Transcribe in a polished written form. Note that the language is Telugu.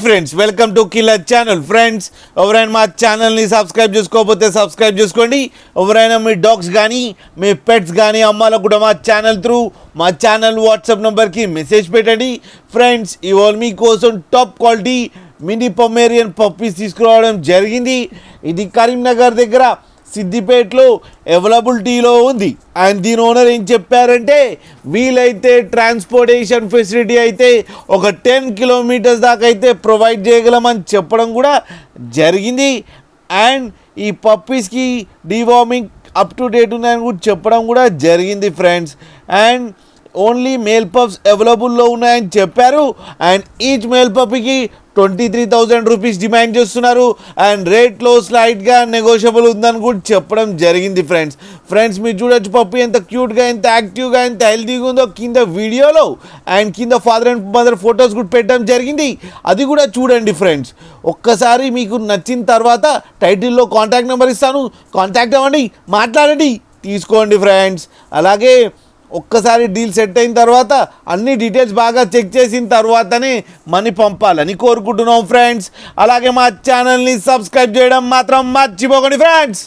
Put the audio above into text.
Friends, welcome to killer channel. Friends, ఎవరైనా మా ఛానల్ని సబ్స్క్రైబ్ చేసుకోకపోతే సబ్స్క్రైబ్ చేసుకోండి. ఎవరైనా మీ డాగ్స్ కానీ మీ పెట్స్ కానీ అమ్మాలకు కూడా మా ఛానల్ వాట్సాప్ నెంబర్కి మెసేజ్ పెట్టండి. ఫ్రెండ్స్, ఇవాళ మీకోసం top quality mini Pomeranian puppies తీసుకురావడం జరిగింది. ఇది కరీంనగర్ దగ్గర సిద్దిపేటలో అవైలబిలిటీలో ఉంది. అండ్ దీని ఓనర్ ఏం చెప్పారంటే, వీలైతే ట్రాన్స్పోర్టేషన్ ఫెసిలిటీ అయితే ఒక 10 కిలోమీటర్స్ దాకా అయితే ప్రొవైడ్ చేయగలమని చెప్పడం కూడా జరిగింది. అండ్ ఈ పప్పీస్కి డీవార్మింగ్ అప్ టు డేట్ ఉన్నాయని కూడా చెప్పడం కూడా జరిగింది friends. And only male pups అవైలబుల్లో ఉన్నాయని చెప్పారు. అండ్ ఈచ్ మేల్ పప్పీకి 23,000 రూపీస్ డిమాండ్ చేస్తున్నారు. అండ్ రేట్లో స్లైట్గా నెగోషియబుల్ ఉందని కూడా చెప్పడం జరిగింది ఫ్రెండ్స్ మీరు చూడొచ్చు పప్పీ ఎంత క్యూట్గా, ఎంత యాక్టివ్గా, ఎంత హెల్తీగా ఉందో కింద వీడియోలో. అండ్ కింద ఫాదర్ అండ్ మదర్ ఫొటోస్ కూడా పెట్టడం జరిగింది, అది కూడా చూడండి ఫ్రెండ్స్. ఒక్కసారి మీకు నచ్చిన తర్వాత టైటిల్లో కాంటాక్ట్ నెంబర్ ఇస్తాను, కాంటాక్ట్ అవ్వండి, మాట్లాడండి, తీసుకోండి ఫ్రెండ్స్. అలాగే ఒక్కసారి డీల్ సెట్ అయిన తర్వాత అన్ని డీటెయిల్స్ బాగా చెక్ చేసిన తర్వాతనే మనీ పంపాలని కోరుకుంటున్నాం ఫ్రెండ్స్. అలాగే మా ఛానల్ని సబ్స్క్రైబ్ చేయడం మాత్రం మర్చిపోకండి ఫ్రెండ్స్.